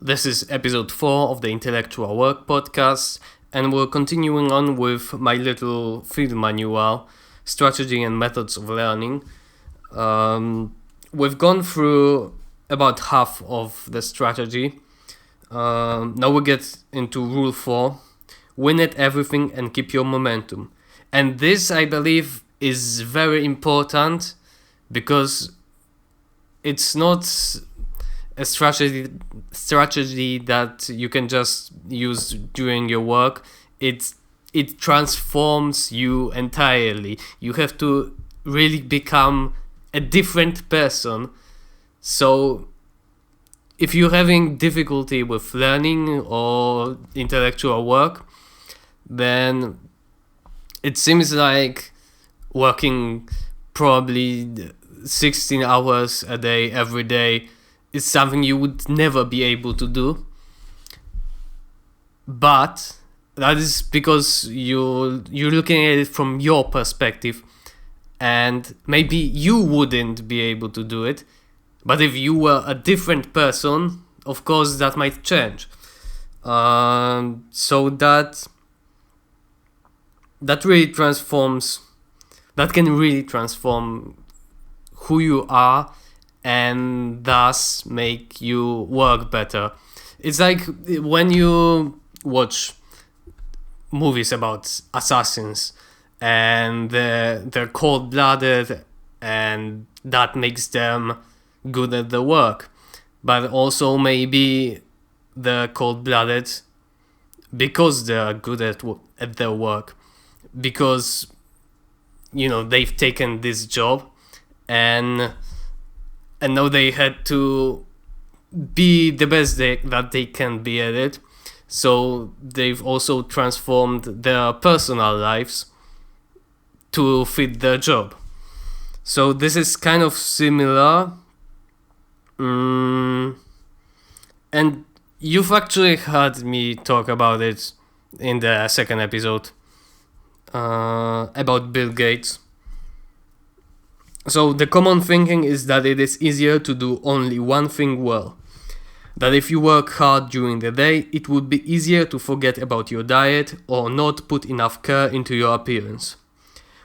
This is episode 4 of the Intellectual Work podcast, and we're continuing on with my little field manual, Strategy and Methods of Learning. We've gone through about half of the strategy. Now we get into rule 4, win at everything and keep your momentum. And this, I believe, is very important because it's not a strategy that you can just use during your work. It transforms you entirely. You have to really become a different person. So if you're having difficulty with learning or intellectual work, then it seems like working probably 16 hours a day every day is something you would never be able to do. But that is because you're looking at it from your perspective, and maybe you wouldn't be able to do it. But if you were a different person, of course that might change. So that really transforms. That can really transform who you are and thus make you work better. It's like when you watch movies about assassins and they're cold-blooded, and that makes them good at the work. But also maybe they're cold-blooded because they're good at their work, because they've taken this job and now they had to be the best that they can be at it. So they've also transformed their personal lives to fit their job. So this is kind of similar. And you've actually heard me talk about it in the second episode about Bill Gates. So the common thinking is that it is easier to do only one thing well. That if you work hard during the day, it would be easier to forget about your diet or not put enough care into your appearance.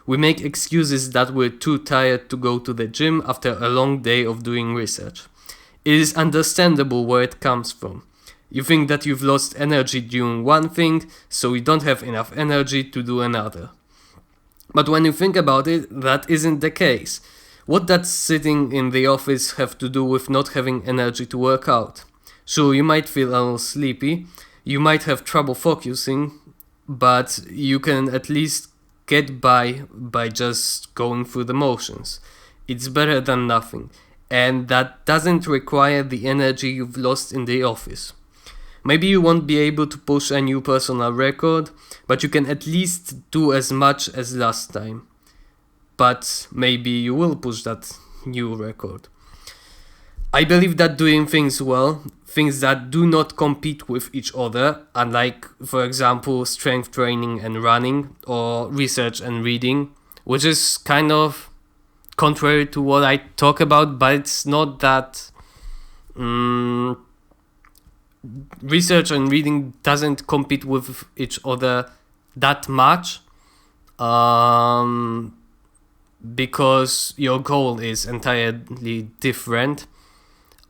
We make excuses that we're too tired to go to the gym after a long day of doing research. It is understandable where it comes from. You think that you've lost energy doing one thing, so you don't have enough energy to do another. But when you think about it, that isn't the case. What does sitting in the office have to do with not having energy to work out? Sure, you might feel a little sleepy, you might have trouble focusing, but you can at least get by just going through the motions. It's better than nothing, and that doesn't require the energy you've lost in the office. Maybe you won't be able to push a new personal record, but you can at least do as much as last time. But maybe you will push that new record. I believe that doing things well, things that do not compete with each other, unlike, for example, strength training and running, or research and reading, which is kind of contrary to what I talk about, but it's not that... research and reading doesn't compete with each other that much, because your goal is entirely different.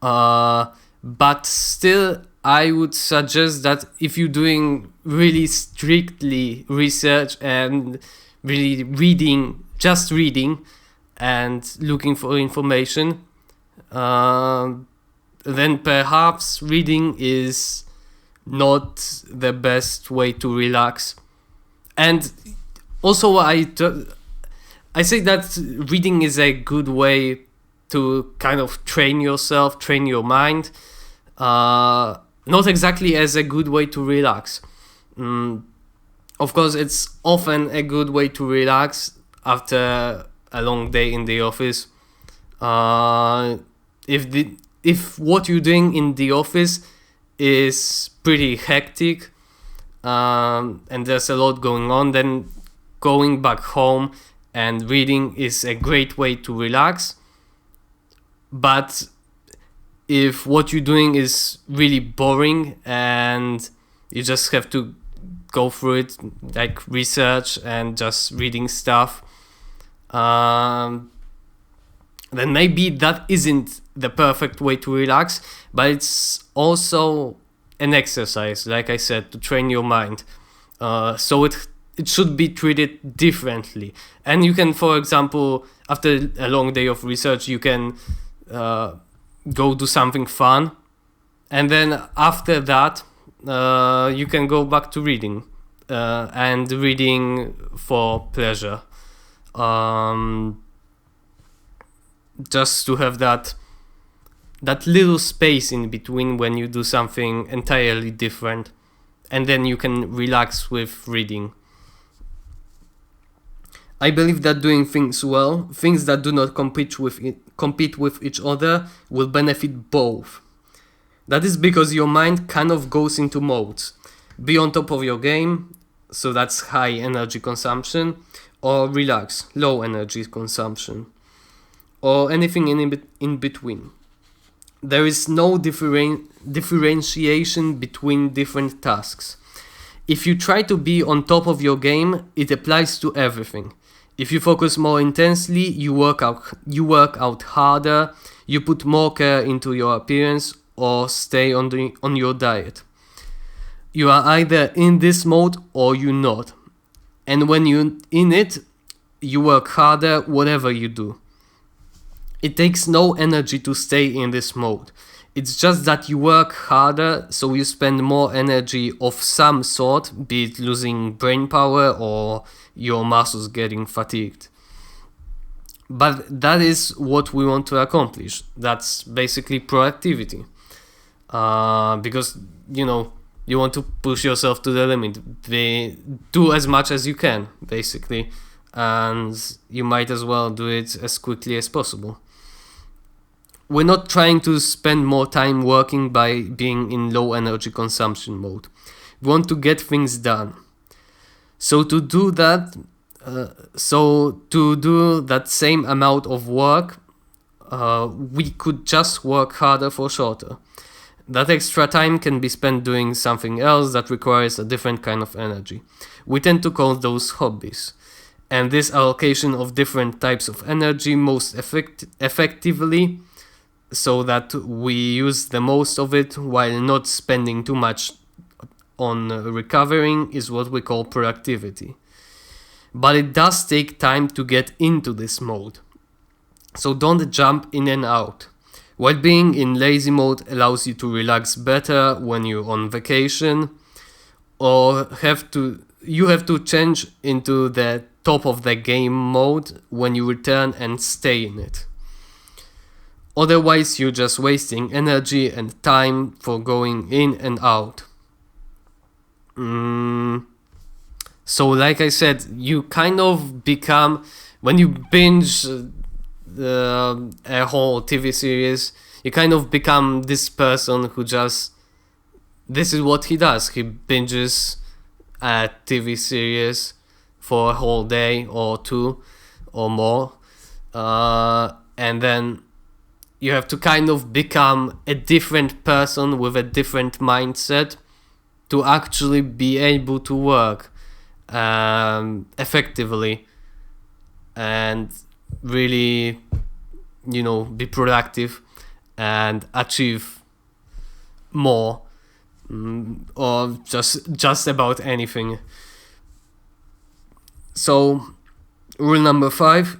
But still, I would suggest that if you're doing really strictly research and really just reading and looking for information, then perhaps reading is not the best way to relax. And also I say that reading is a good way to kind of train yourself, train your mind, not exactly as a good way to relax. Of course, it's often a good way to relax after a long day in the office. If what you're doing in the office is pretty hectic, and there's a lot going on, then going back home and reading is a great way to relax. But if what you're doing is really boring and you just have to go through it, like research and just reading stuff, then maybe that isn't the perfect way to relax, but it's also an exercise, like I said, to train your mind. So it should be treated differently. And you can, for example, after a long day of research, you can go do something fun, and then after that you can go back to reading, and reading for pleasure, just to have that little space in between when you do something entirely different, and then you can relax with reading. I believe that doing things well, things that do not compete with each other, will benefit both. That is because your mind kind of goes into modes. Be on top of your game, so that's high energy consumption, or relax, low energy consumption, or anything in between. There is no differentiation between different tasks. If you try to be on top of your game, it applies to everything. If you focus more intensely, you work out harder, you put more care into your appearance, or stay on your diet. You are either in this mode or you're not. And when you're in it, you work harder whatever you do. It takes no energy to stay in this mode. It's just that you work harder, so you spend more energy of some sort, be it losing brain power or your muscles getting fatigued. But that is what we want to accomplish. That's basically productivity. Because, you want to push yourself to the limit. Do as much as you can, basically. And you might as well do it as quickly as possible. We're not trying to spend more time working by being in low energy consumption mode. We want to get things done. So to do that same amount of work, we could just work harder for shorter. That extra time can be spent doing something else that requires a different kind of energy. We tend to call those hobbies. And this allocation of different types of energy most effectively, so that we use the most of it while not spending too much on recovering, is what we call productivity. But it does take time to get into this mode. So don't jump in and out. While being in lazy mode allows you to relax better when you're on vacation, or you have to change into the top of the game mode when you return and stay in it. Otherwise, you're just wasting energy and time for going in and out. So like I said, you kind of become, when you binge a whole TV series, you kind of become this person who just, this is what he does. He binges a TV series for a whole day or two or more. And then you have to kind of become a different person with a different mindset to actually be able to work effectively and really, be productive and achieve more, or just about anything. So, rule number 5.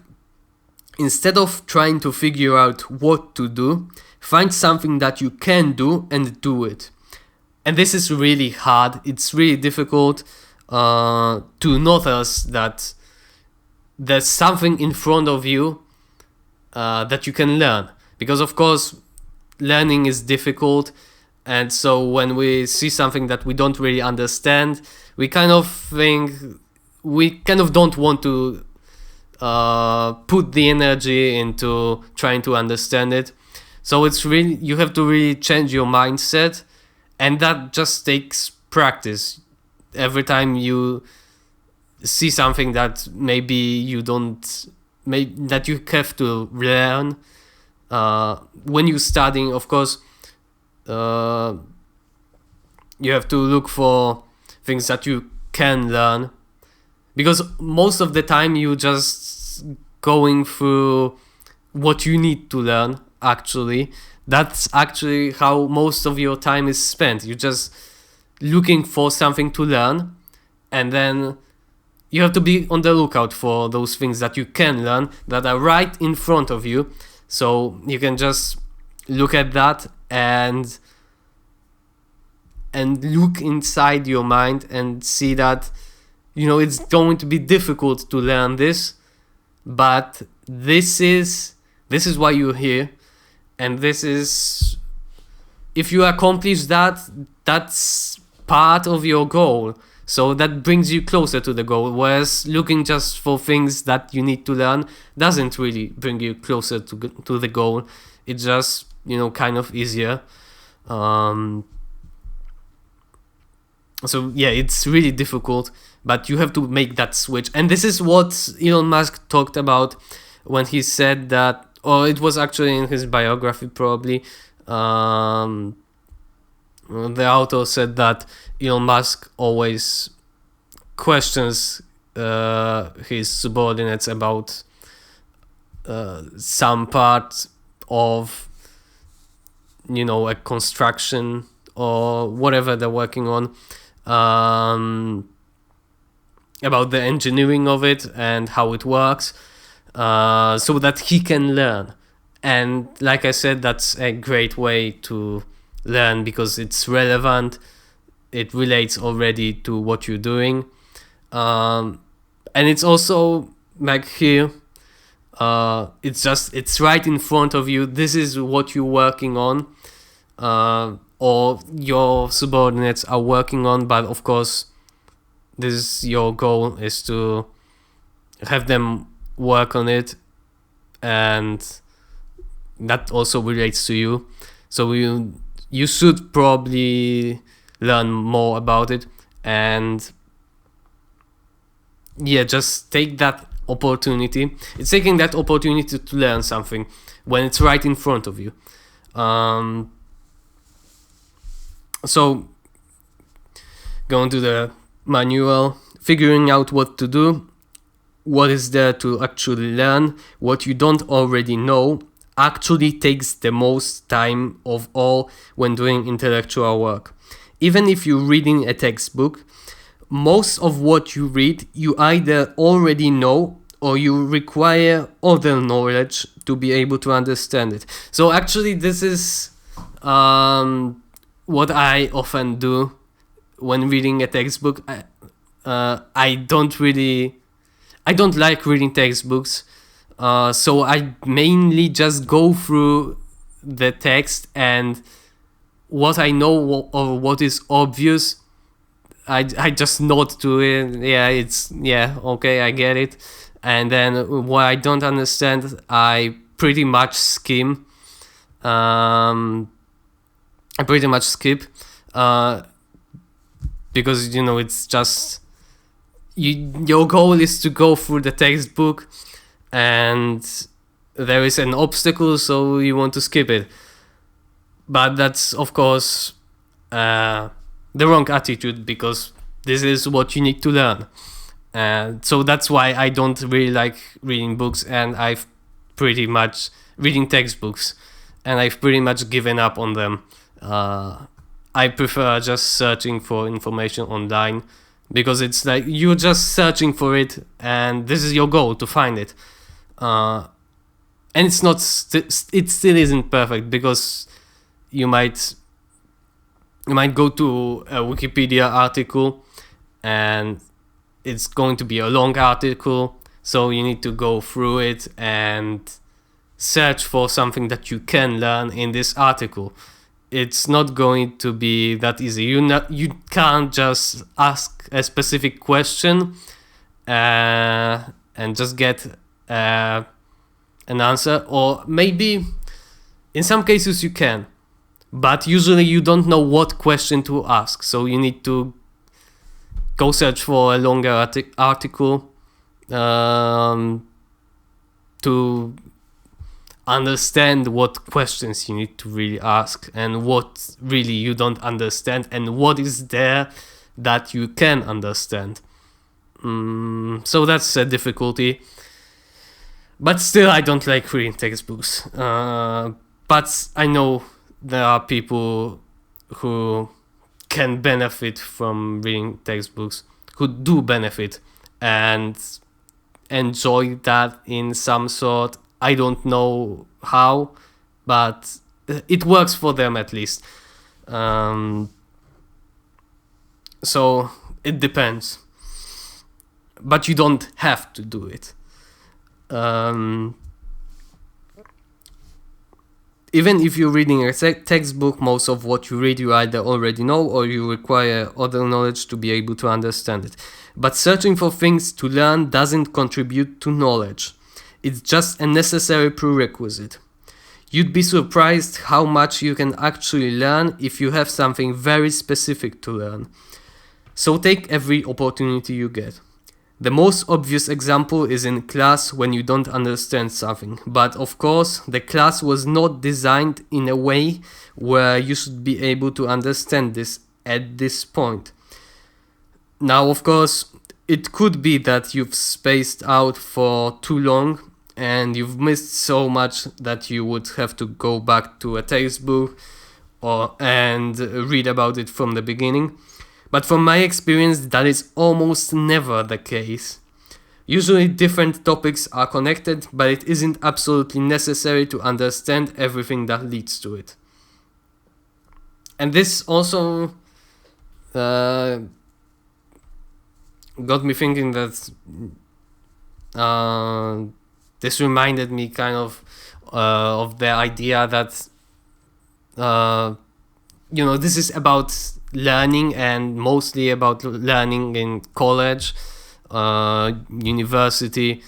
Instead of trying to figure out what to do, find something that you can do and do it. And this is really hard. It's really difficult to notice that there's something in front of you that you can learn. Because of course, learning is difficult. And so when we see something that we don't really understand, we kind of don't want to put the energy into trying to understand it. So it's really, you have to really change your mindset, and that just takes practice. Every time you see something that maybe you have to learn, when you're studying, of course, you have to look for things that you can learn, because most of the time you just going through what you need to learn. Actually, that's actually how most of your time is spent. You're just looking for something to learn, and then you have to be on the lookout for those things that you can learn that are right in front of you. So you can just look at that and look inside your mind and see that, it's going to be difficult to learn this, but this is why you're here, and this is, if you accomplish that, that's part of your goal. So that brings you closer to the goal, whereas looking just for things that you need to learn doesn't really bring you closer to the goal. It's just, kind of easier. So yeah, it's really difficult, but you have to make that switch. And this is what Elon Musk talked about when he said that, or it was actually in his biography probably, the author said that Elon Musk always questions his subordinates about some part of, a construction or whatever they're working on, about the engineering of it and how it works, so that he can learn. And like I said, that's a great way to learn because it's relevant. It relates already to what you're doing. And it's also like here, it's right in front of you. This is what you're working on, or your subordinates are working on, but of course, this is your goal, is to have them work on it, and that also relates to you. So you should probably learn more about it, and yeah, just take that opportunity. It's taking that opportunity to learn something when it's right in front of you. So going to the manual, figuring out what to do, what is there to actually learn, what you don't already know, actually takes the most time of all when doing intellectual work. Even if you're reading a textbook, most of what you read you either already know or you require other knowledge to be able to understand it. So actually this is what I often do when reading a textbook. I don't like reading textbooks, so I mainly just go through the text, and what I know or what is obvious, I just nod to it. Okay, I get it. And then what I don't understand, I pretty much skim. I pretty much skip, because it's just your goal is to go through the textbook, and there is an obstacle, so you want to skip it. But that's of course the wrong attitude, because this is what you need to learn. So that's why I don't really like reading books, and I've pretty much reading textbooks, and I've pretty much given up on them. I prefer just searching for information online, because it's like you're just searching for it, and this is your goal, to find it. And it's not, it still isn't perfect, because you might go to a Wikipedia article, and it's going to be a long article, so you need to go through it and search for something that you can learn in this article. It's not going to be that easy. You can't just ask a specific question and just get an answer. Or maybe in some cases you can, but usually you don't know what question to ask, so you need to go search for a longer article to understand what questions you need to really ask and what really you don't understand and what is there that you can understand. So that's a difficulty. But still, I don't like reading textbooks. But I know there are people who can benefit from reading textbooks, who do benefit and enjoy that in some sort. I don't know how, but it works for them at least. So it depends. But you don't have to do it. Even if you're reading a textbook, most of what you read you either already know or you require other knowledge to be able to understand it. But searching for things to learn doesn't contribute to knowledge. It's just a necessary prerequisite. You'd be surprised how much you can actually learn if you have something very specific to learn. So take every opportunity you get. The most obvious example is in class when you don't understand something, but of course the class was not designed in a way where you should be able to understand this at this point. Now of course it could be that you've spaced out for too long and you've missed so much that you would have to go back to a textbook and read about it from the beginning. But from my experience, that is almost never the case. Usually different topics are connected, but it isn't absolutely necessary to understand everything that leads to it. And this also got me thinking that this reminded me kind of the idea that this is about learning, and mostly about learning in college, university,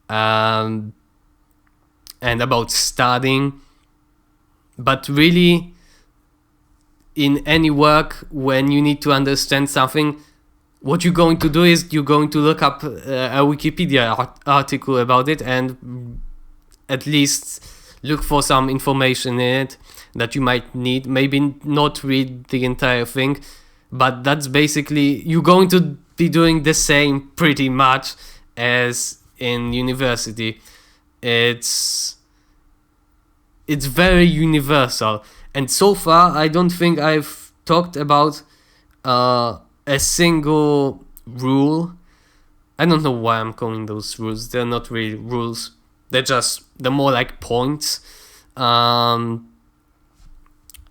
and about studying. But really, in any work, when you need to understand something, what you're going to do is you're going to look up a Wikipedia article about it and at least look for some information in it that you might need. Maybe not read the entire thing, but that's basically, you're going to be doing the same pretty much as in university. It's very universal, and so far I don't think I've talked about a single rule. I don't know why I'm calling those rules. They're not really rules. They're more like points.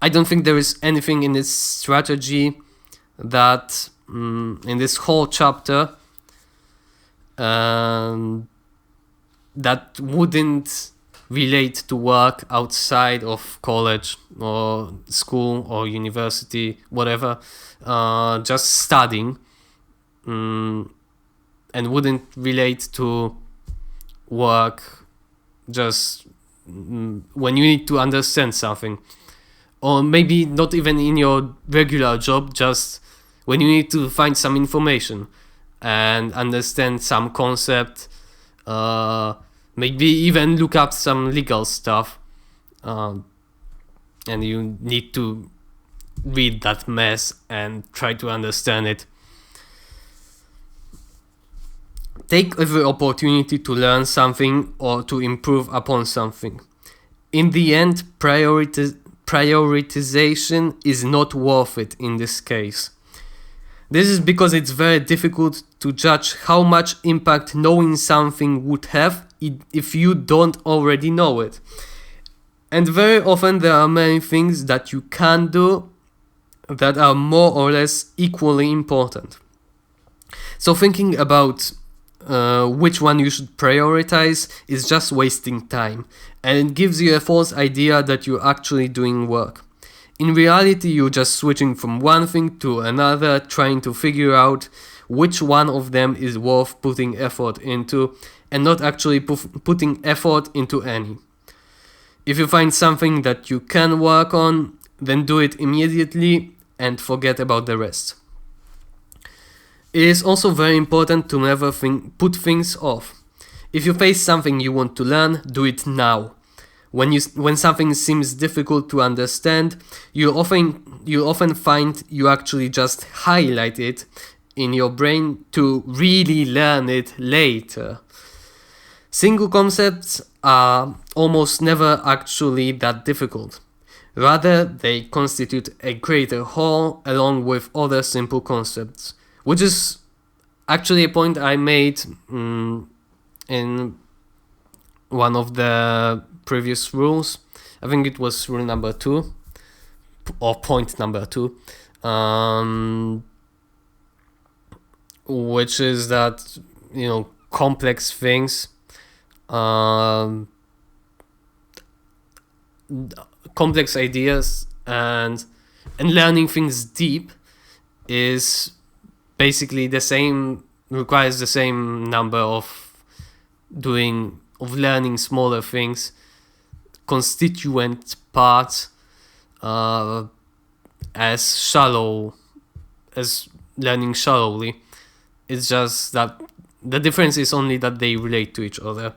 I don't think there is anything in this strategy that, in this whole chapter, that wouldn't relate to work outside of college or school or university, whatever, just studying, and wouldn't relate to work just when you need to understand something. Or maybe not even in your regular job, just when you need to find some information and understand some concept, maybe even look up some legal stuff, and you need to read that mess and try to understand it. Take every opportunity to learn something or to improve upon something. In the end, prioritization is not worth it in this case. This is because it's very difficult to judge how much impact knowing something would have if you don't already know it. And very often there are many things that you can do that are more or less equally important. So thinking about which one you should prioritize is just wasting time, and it gives you a false idea that you're actually doing work. In reality, you're just switching from one thing to another, trying to figure out which one of them is worth putting effort into, and not actually putting effort into any. If you find something that you can work on, then do it immediately and forget about the rest. It is also very important to never put things off. If you face something you want to learn, do it now. When something seems difficult to understand, you often find you actually just highlight it in your brain to really learn it later. Single concepts are almost never actually that difficult. Rather, they constitute a greater whole along with other simple concepts, which is actually a point I made in one of the previous rules. I think it was rule number 2 or point number 2, which is that, you know, complex things, complex ideas and learning things deep is basically requires the same number of learning smaller things, constituent parts, as learning shallowly. It's just that the difference is only that they relate to each other.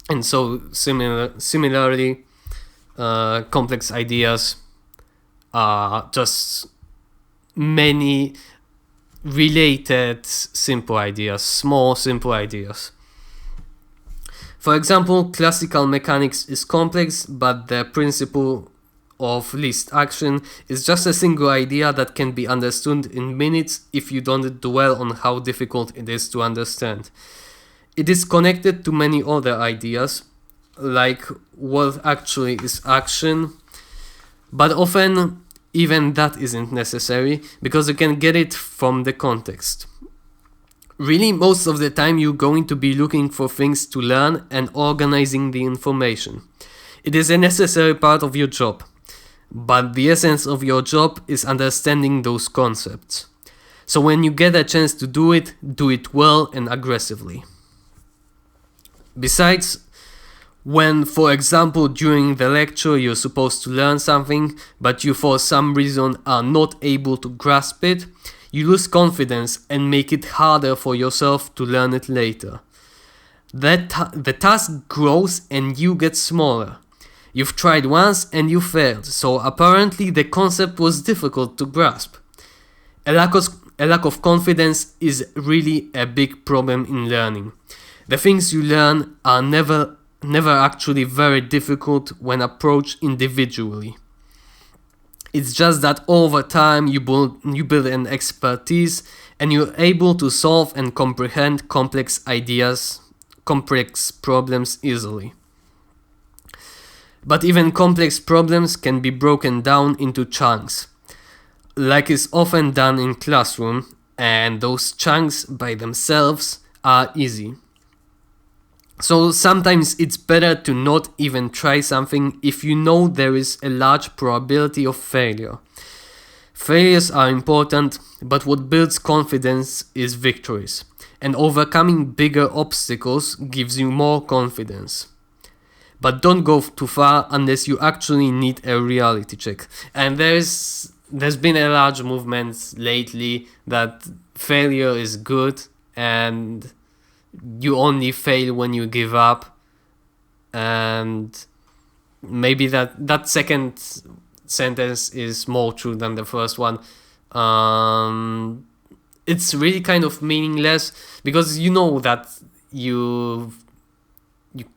And so similarly, complex ideas are just many related simple ideas, small simple ideas. For example, classical mechanics is complex, but the principle of least action is just a single idea that can be understood in minutes if you don't dwell on how difficult it is to understand. It is connected to many other ideas, like what actually is action, but often even that isn't necessary because you can get it from the context. Really, most of the time you're going to be looking for things to learn and organizing the information. It is a necessary part of your job, but the essence of your job is understanding those concepts. So when you get a chance to do it well and aggressively. Besides, when, for example, during the lecture you're supposed to learn something, but you for some reason are not able to grasp it, you lose confidence and make it harder for yourself to learn it later. The task grows and you get smaller. You've tried once and you failed, so apparently the concept was difficult to grasp. A lack of confidence is really a big problem in learning. The things you learn are never actually very difficult when approached individually. It's just that over time you build an expertise and you're able to solve and comprehend complex problems easily. But even complex problems can be broken down into chunks, like is often done in classroom, and those chunks by themselves are easy. So sometimes it's better to not even try something if you know there is a large probability of failure. Failures are important, but what builds confidence is victories, and overcoming bigger obstacles gives you more confidence. But don't go too far unless you actually need a reality check. And there's been a large movement lately that failure is good and you only fail when you give up, and maybe that second sentence is more true than the first one. It's really kind of meaningless because you know that you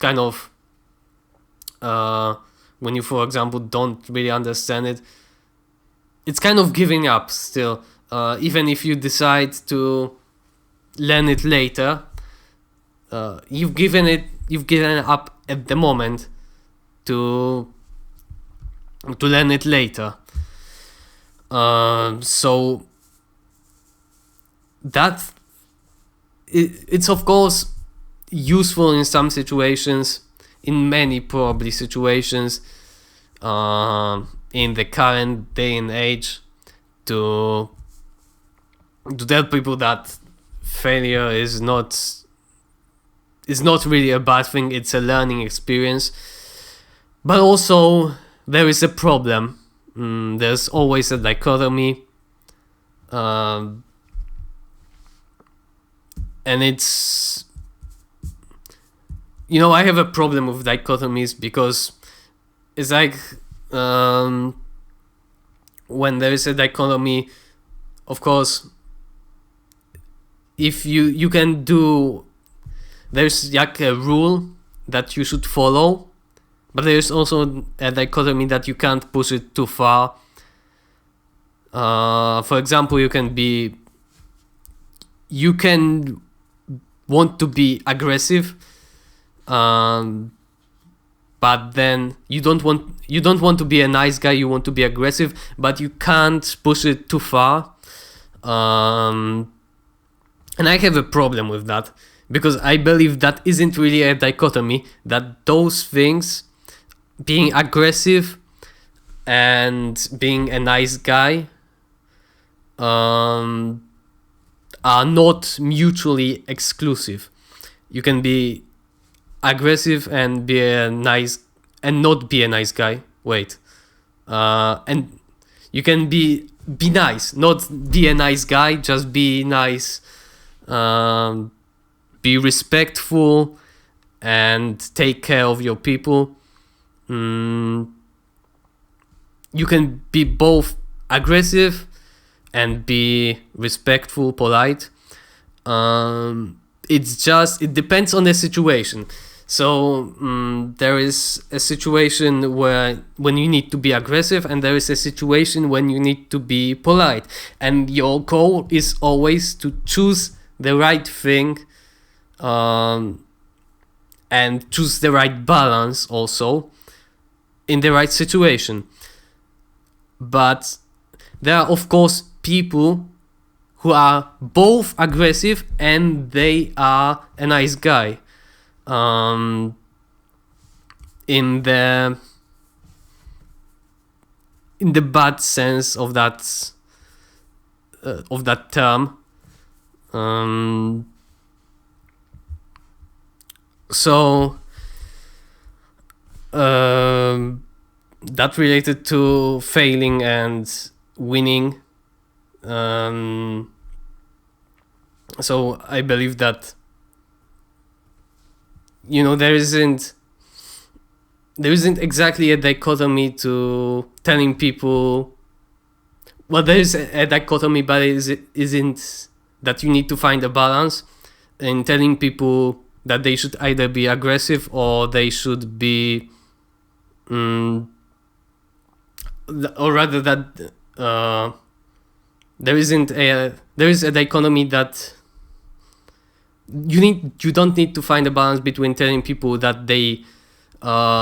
kind of when you, for example, don't really understand it, it's kind of giving up still, even if you decide to learn it later. You've given up at the moment to learn it later. So that it's of course useful in some situations, in many probably situations, in the current day and age, to tell people that failure is not really a bad thing, it's a learning experience. But also there is a problem. There's always a dichotomy, and I have a problem with dichotomies because it's like when there is a dichotomy, of course, if you can do, there's like a rule that you should follow, but there's also a dichotomy that you can't push it too far. For example, you can want to be aggressive, but then you don't want to be a nice guy. You want to be aggressive, but you can't push it too far. And I have a problem with that because I believe that isn't really a dichotomy. That those things, being aggressive and being a nice guy, are not mutually exclusive. You can be aggressive and be a nice and not be a nice guy. Wait, and you can be nice, not be a nice guy. Just be nice, be respectful, and take care of your people. You can be both aggressive and be respectful, polite. It depends on the situation. So there is a situation when you need to be aggressive, and there is a situation when you need to be polite. And your goal is always to choose the right thing, and choose the right balance also in the right situation. But there are, of course, people who are both aggressive and they are a nice guy. In the bad sense of that term. That related to failing and winning. So I believe that there isn't exactly a dichotomy to telling people. Well, there is a dichotomy, but it isn't that you need to find a balance in telling people that they should either be aggressive or they should be, or rather that there is a dichotomy that you don't need to find a balance between telling people that they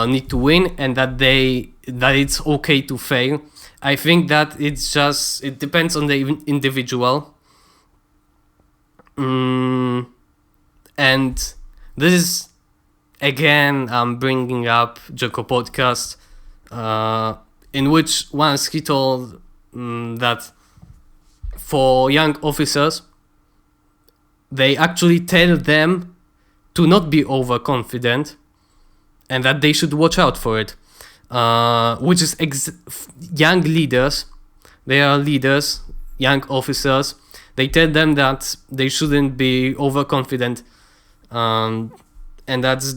need to win and that it's okay to fail. I think that it depends on the individual. And this is, again, I'm bringing up Joko podcast, in which once he told that for young officers, they actually tell them to not be overconfident and that they should watch out for it. Which is young leaders, they are leaders, young officers, they tell them that they shouldn't be overconfident, and that's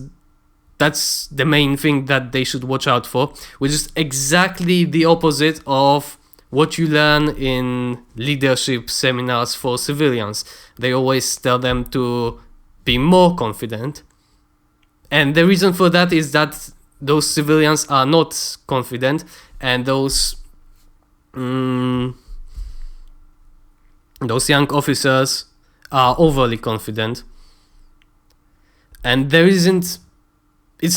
the main thing that they should watch out for, which is exactly the opposite of what you learn in leadership seminars for civilians. They always tell them to be more confident, and the reason for that is that those civilians are not confident, and those young officers are overly confident. And it's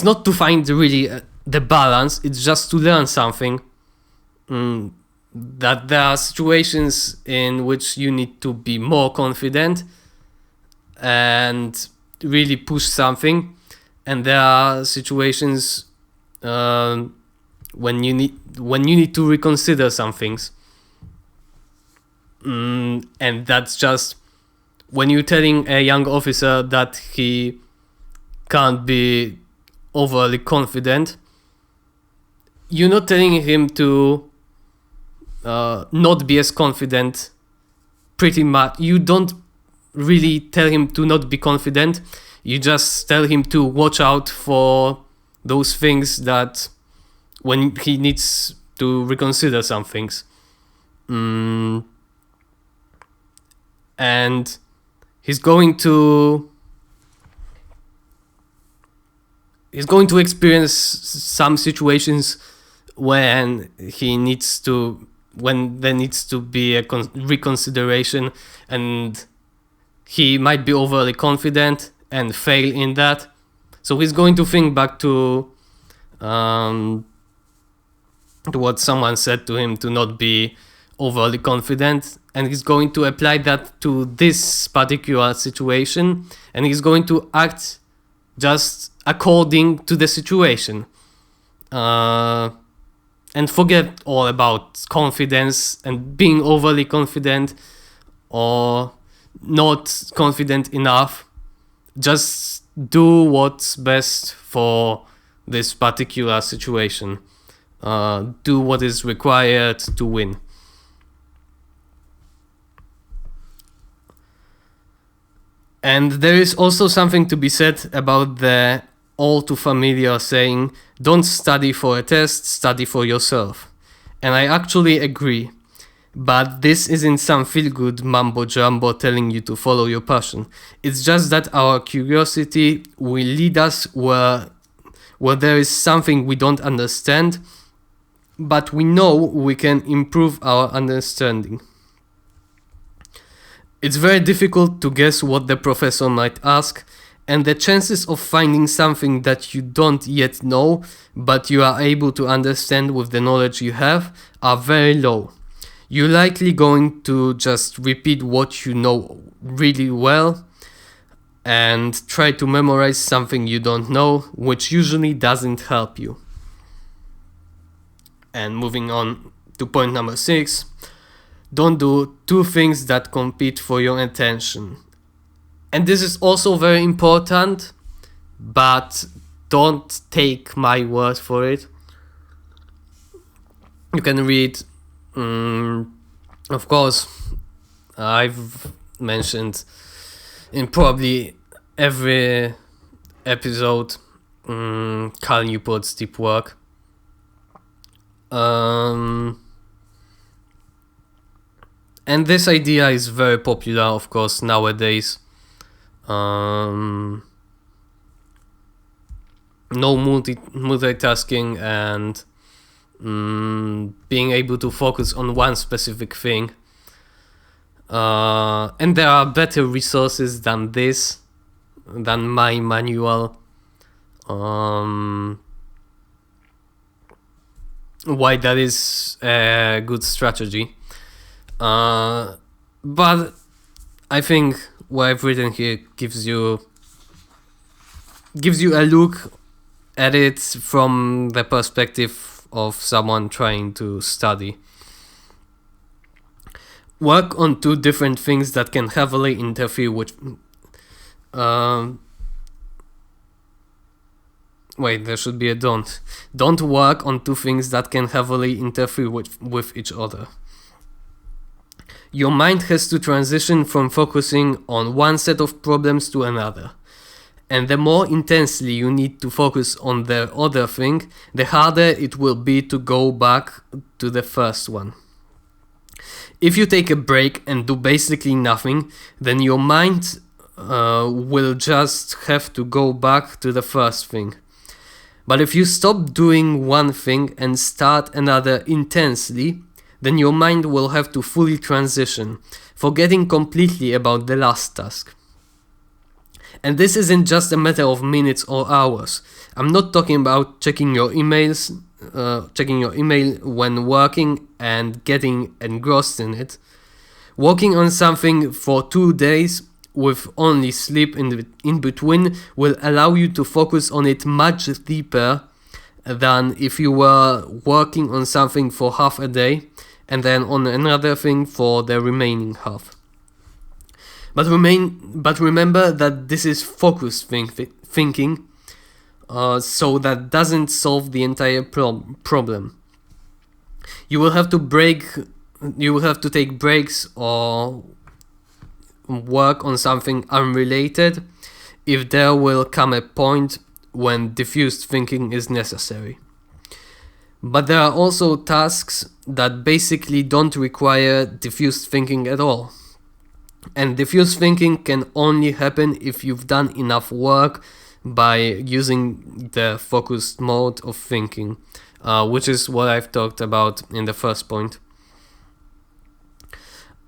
not to find really the balance, it's just to learn something. That there are situations in which you need to be more confident and really push something, and there are situations when you need to reconsider some things. And that's just when you're telling a young officer that he can't be overly confident, you're not telling him to not be as confident. Pretty much, you don't really tell him to not be confident. You just tell him to watch out for those things that when he needs to reconsider some things. And he's going to experience some situations when there needs to be a reconsideration, and he might be overly confident and fail in that. So he's going to think back to what someone said to him to not be overly confident, and he's going to apply that to this particular situation, and he's going to act just according to the situation, and forget all about confidence and being overly confident or not confident enough. Just do what's best for this particular situation. Do what is required to win. And there is also something to be said about the all too familiar saying, don't study for a test, study for yourself. And I actually agree. But this isn't some feel-good mumbo-jumbo telling you to follow your passion. It's just that our curiosity will lead us where there is something we don't understand, but we know we can improve our understanding. It's very difficult to guess what the professor might ask, and the chances of finding something that you don't yet know, but you are able to understand with the knowledge you have, are very low. You're likely going to just repeat what you know really well and try to memorize something you don't know, which usually doesn't help you. And moving on to point number 6, don't do 2 things that compete for your attention. And this is also very important, but don't take my word for it. You can read, of course, I've mentioned in probably every episode Cal Newport's deep work. And this idea is very popular, of course, nowadays. No multitasking and being able to focus on one specific thing. And there are better resources than this, than my manual. Why that is a good strategy. But I think what I've written here gives you a look at it from the perspective of someone trying to study. Work on 2 different things that can heavily interfere with... Wait, there should be a don't. Don't work on 2 things that can heavily interfere with each other. Your mind has to transition from focusing on one set of problems to another. And the more intensely you need to focus on the other thing, the harder it will be to go back to the first one. If you take a break and do basically nothing, then your mind will just have to go back to the first thing. But if you stop doing one thing and start another intensely, then your mind will have to fully transition, forgetting completely about the last task. And this isn't just a matter of minutes or hours. I'm not talking about checking your email when working and getting engrossed in it. Working on something for 2 days with only sleep in between will allow you to focus on it much deeper than if you were working on something for half a day and then on another thing for the remaining half. But remember that this is focused thinking, so that doesn't solve the entire problem. You will have to take breaks, or work on something unrelated if there will come a point when diffused thinking is necessary. But there are also tasks that basically don't require diffused thinking at all. And diffused thinking can only happen if you've done enough work by using the focused mode of thinking, which is what I've talked about in the first point.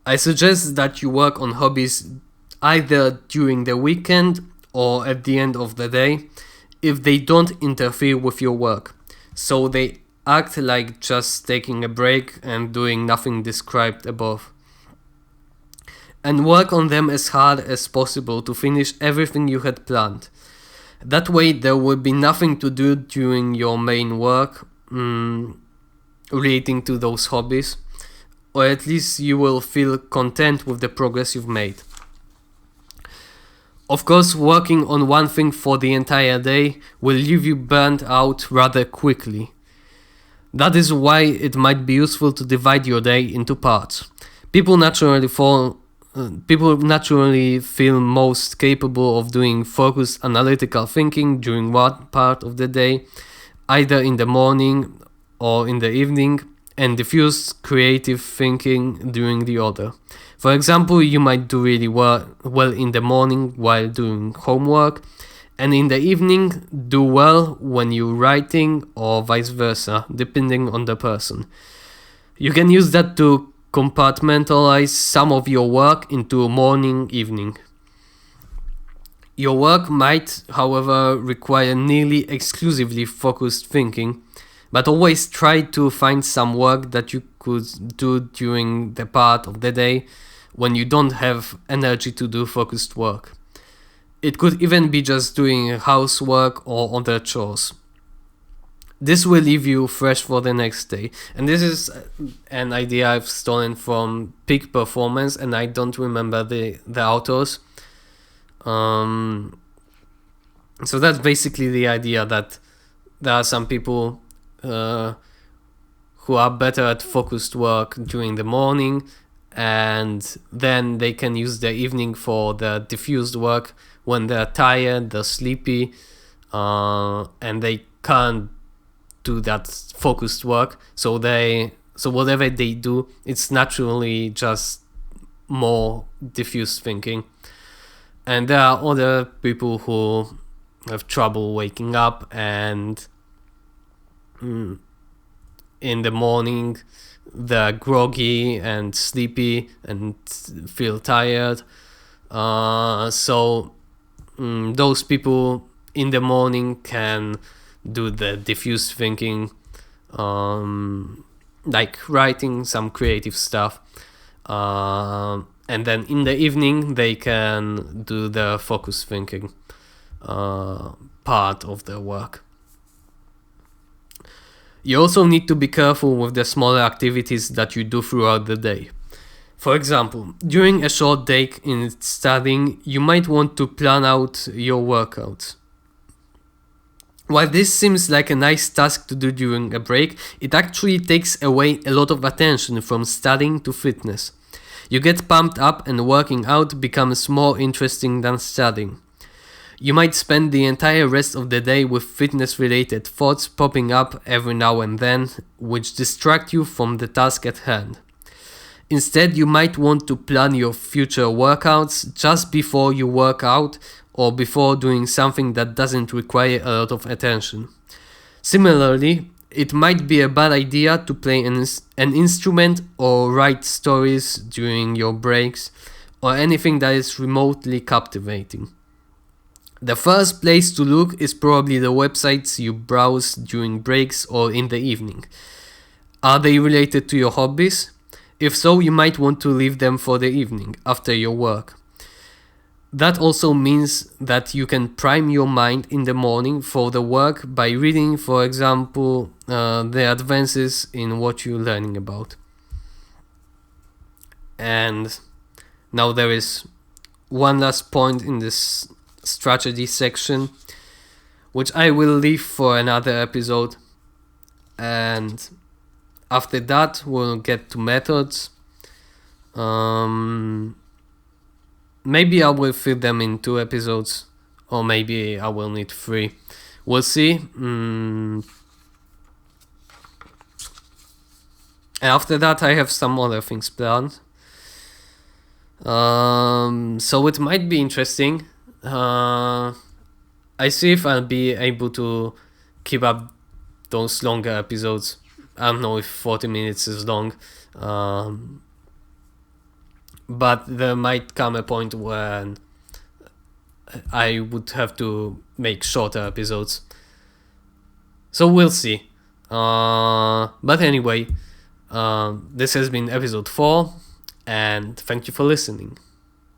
I suggest that you work on hobbies either during the weekend or at the end of the day if they don't interfere with your work. So they act like just taking a break and doing nothing described above. And work on them as hard as possible to finish everything you had planned. That way there will be nothing to do during your main work relating to those hobbies, or at least you will feel content with the progress you've made. Of course, working on one thing for the entire day will leave you burnt out rather quickly. That is why it might be useful to divide your day into parts. People naturally feel most capable of doing focused analytical thinking during one part of the day, either in the morning or in the evening, and diffused creative thinking during the other. For example, you might do really well in the morning while doing homework, and in the evening do well when you're writing, or vice versa, depending on the person. You can use that to compartmentalize some of your work into morning, evening. Your work might, however, require nearly exclusively focused thinking, but always try to find some work that you could do during the part of the day when you don't have energy to do focused work. It could even be just doing housework or other chores. This will leave you fresh for the next day. And this is an idea I've stolen from Peak Performance, and I don't remember the authors. So that's basically the idea, that there are some people who are better at focused work during the morning, and then they can use the evening for the diffused work when they're tired, they're sleepy, and they can't do that focused work. So whatever they do, it's naturally just more diffused thinking. And there are other people who have trouble waking up, and in the morning they're groggy and sleepy and feel tired. So those people in the morning can do the diffused thinking, like writing some creative stuff, and then in the evening they can do the focused thinking part of their work. You also need to be careful with the smaller activities that you do throughout the day. For example, during a short break in studying, you might want to plan out your workouts. While this seems like a nice task to do during a break, it actually takes away a lot of attention from studying to fitness. You get pumped up and working out becomes more interesting than studying. You might spend the entire rest of the day with fitness-related thoughts popping up every now and then, which distract you from the task at hand. Instead, you might want to plan your future workouts just before you work out, or before doing something that doesn't require a lot of attention. Similarly, it might be a bad idea to play an instrument or write stories during your breaks, or anything that is remotely captivating. The first place to look is probably the websites you browse during breaks or in the evening. Are they related to your hobbies? If so, you might want to leave them for the evening, after your work. That also means that you can prime your mind in the morning for the work by reading, for example, the advances in what you're learning about. And now there is one last point in this strategy section, which I will leave for another episode. And after that, we'll get to methods. maybe I will fit them in 2 episodes, or maybe I will need 3. We'll see. And after that, I have some other things planned. So it might be interesting. I see if I'll be able to keep up those longer episodes. I don't know if 40 minutes is long. But there might come a point when I would have to make shorter episodes. So we'll see. But anyway, this has been episode 4, and thank you for listening.